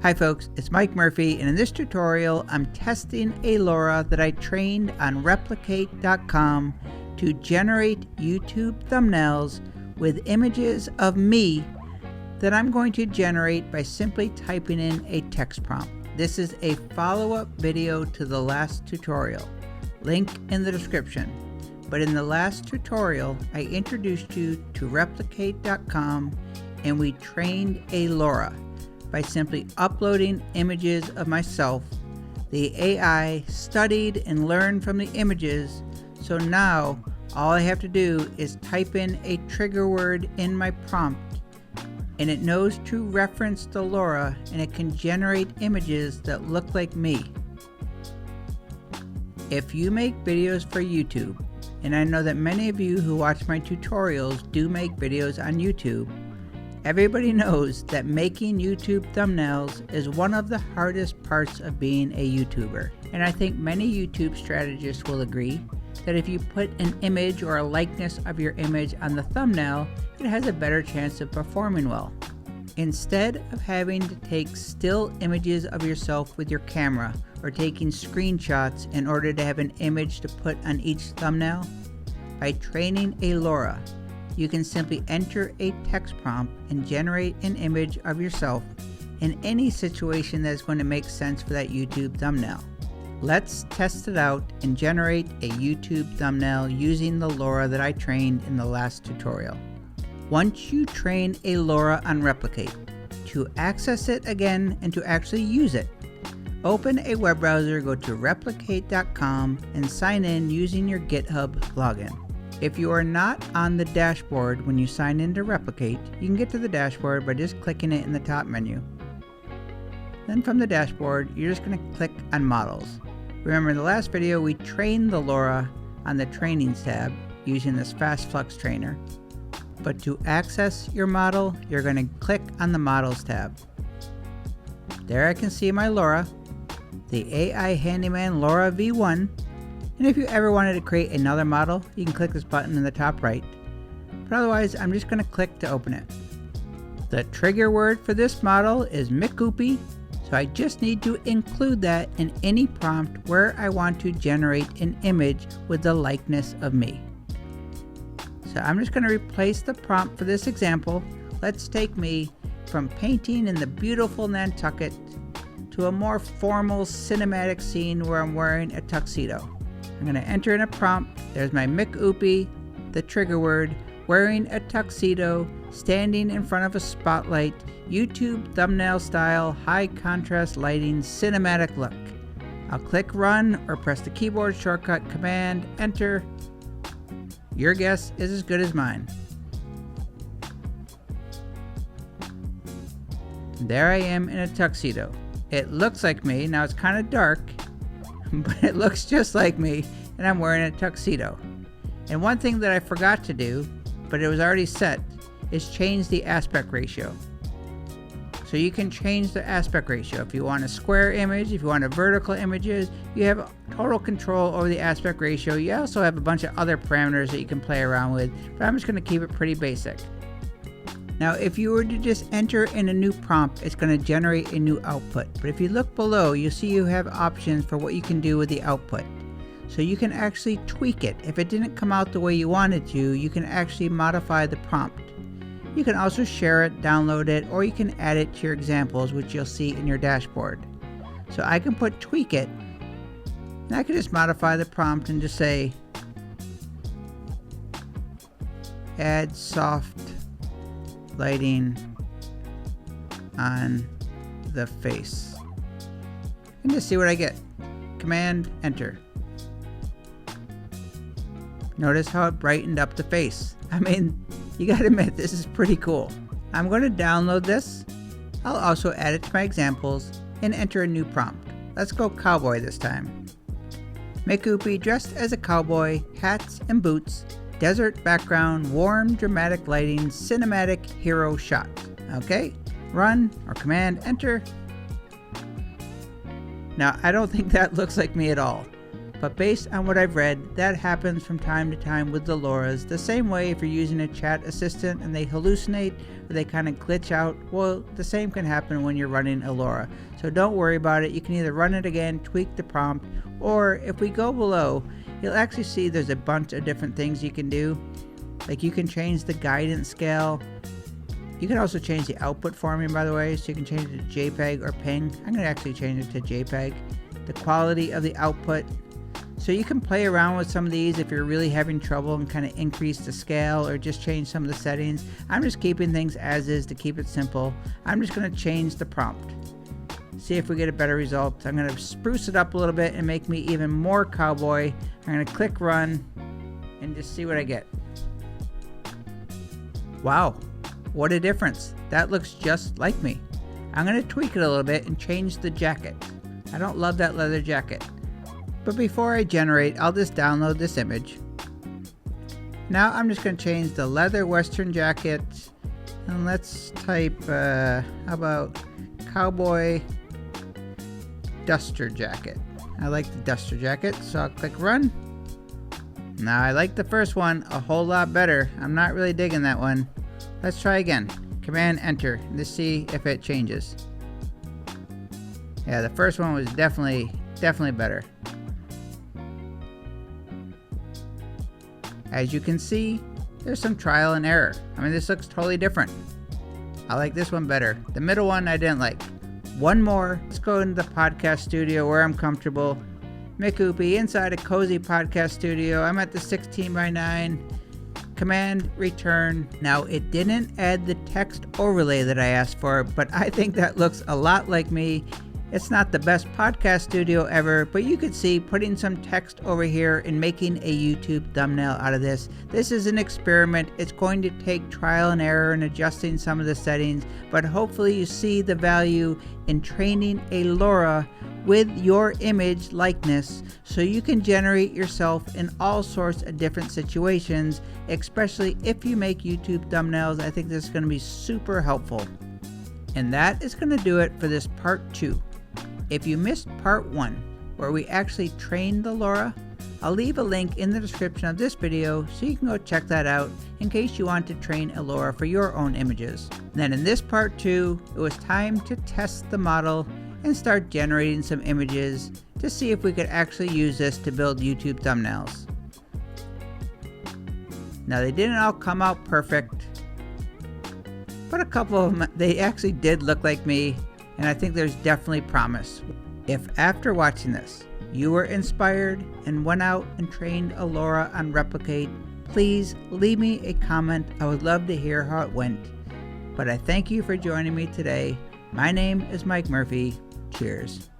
Hi folks, it's Mike Murphy, and in this tutorial I'm testing a LoRa that I trained on replicate.com to generate YouTube thumbnails with images of me that I'm going to generate by simply typing in a text prompt. This is a follow-up video to the last tutorial, link in the description. But in the last tutorial I introduced you to replicate.com and we trained a LoRa by simply uploading images of myself. The AI studied and learned from the images, so now all I have to do is type in a trigger word in my prompt and it knows to reference the LoRa and it can generate images that look like me. If you make videos for YouTube, and I know that many of you who watch my tutorials do make videos on YouTube, everybody knows that making YouTube thumbnails is one of the hardest parts of being a YouTuber. And I think many YouTube strategists will agree that if you put an image or a likeness of your image on the thumbnail, it has a better chance of performing well. Instead of having to take still images of yourself with your camera or taking screenshots in order to have an image to put on each thumbnail, by training a LoRa, you can simply enter a text prompt and generate an image of yourself in any situation that is going to make sense for that YouTube thumbnail. Let's test it out and generate a YouTube thumbnail using the LoRa that I trained in the last tutorial. Once you train a LoRa on Replicate, to access it again and to actually use it, open a web browser, go to replicate.com and sign in using your GitHub login. If you are not on the dashboard when you sign in to Replicate, you can get to the dashboard by just clicking it in the top menu. Then from the dashboard, you're just going to click on Models. Remember in the last video we trained the LoRa on the Trainings tab using this Fast-flux-trainer. But to access your model, you're going to click on the Models tab. There I can see my LoRa, the AI Handyman LoRa V1. And if you ever wanted to create another model, you can click this button in the top right. But otherwise, I'm just going to click to open it. The trigger word for this model is mkupy, so I just need to include that in any prompt where I want to generate an image with the likeness of me. So I'm just going to replace the prompt for this example. Let's take me from painting in the beautiful Nantucket to a more formal cinematic scene where I'm wearing a tuxedo. I'm going to enter in a prompt. There's my mkupy, the trigger word, wearing a tuxedo, standing in front of a spotlight, YouTube thumbnail style, high contrast lighting, cinematic look. I'll click run or press the keyboard shortcut Command Enter. Your guess is as good as mine. There I am in a tuxedo. It looks like me. Now it's kind of dark, but it looks just like me, and I'm wearing a tuxedo. And one thing that I forgot to do, but it was already set, is change the aspect ratio. So you can change the aspect ratio. If you want a square image, if you want a vertical images, you have total control over the aspect ratio. You also have a bunch of other parameters that you can play around with, but I'm just going to keep it pretty basic. Now if you were to just enter in a new prompt, it's going to generate a new output. But if you look below, you'll see you have options for what you can do with the output. So you can actually tweak it. If it didn't come out the way you wanted to, you can actually modify the prompt. You can also share it, download it, or you can add it to your examples, which you'll see in your dashboard. So I can put tweak it, and I can just modify the prompt and just say add soft lighting on the face. And just see what I get. Command Enter. Notice how it brightened up the face. I mean, you gotta admit, this is pretty cool. I'm going to download this. I'll also add it to my examples and enter a new prompt. Let's go cowboy this time. mkupy dressed as a cowboy, hats and boots, desert background, warm dramatic lighting, cinematic hero shot. Okay, run or Command Enter. Now I don't think that looks like me at all, but based on what I've read, that happens from time to time with the LoRa's. The same way if you're using a chat assistant and they hallucinate or they kind of glitch out, well, the same can happen when you're running a LoRa. So don't worry about it. You can either run it again, tweak the prompt, or if we go below, you'll actually see there's a bunch of different things you can do. Like you can change the guidance scale. You can also change the output formatting, by the way, so you can change it to JPEG or PNG. I'm going to actually change it to JPEG. The quality of the output. So you can play around with some of these if you're really having trouble and kind of increase the scale or just change some of the settings. I'm just keeping things as is to keep it simple. I'm just going to change the prompt. See if we get a better result. I'm going to spruce it up a little bit and make me even more cowboy. I'm going to click run and just see what I get. Wow, what a difference. That looks just like me. I'm going to tweak it a little bit and change the jacket. I don't love that leather jacket. But before I generate, I'll just download this image. Now I'm just going to change the leather western jacket, and let's type, how about cowboy duster jacket. I like the duster jacket, so I'll click run. Now I like the first one a whole lot better. I'm not really digging that one. Let's try again. Command Enter to see if it changes. Yeah, the first one was definitely better. As you can see, there's some trial and error. I mean, this looks totally different. I like this one better. The middle one I didn't like. One more. Let's go into the podcast studio where I'm comfortable. mkupy inside a cozy podcast studio. I'm at the 16:9. Command return. Now it didn't add the text overlay that I asked for, but I think that looks a lot like me. It's not the best podcast studio ever, but you could see putting some text over here and making a YouTube thumbnail out of this. This is an experiment. It's going to take trial and error and adjusting some of the settings, but hopefully you see the value in training a LoRa with your image likeness so you can generate yourself in all sorts of different situations, especially if you make YouTube thumbnails. I think this is going to be super helpful. And that is going to do it for this part 2. If you missed part 1, where we actually trained the LoRa, I'll leave a link in the description of this video so you can go check that out in case you want to train a LoRa for your own images. Then in this part 2, it was time to test the model and start generating some images to see if we could actually use this to build YouTube thumbnails. Now they didn't all come out perfect, but a couple of them, they actually did look like me, and I think there's definitely promise. If after watching this, you were inspired and went out and trained a LoRa on Replicate, please leave me a comment. I would love to hear how it went. But I thank you for joining me today. My name is Mike Murphy. Cheers.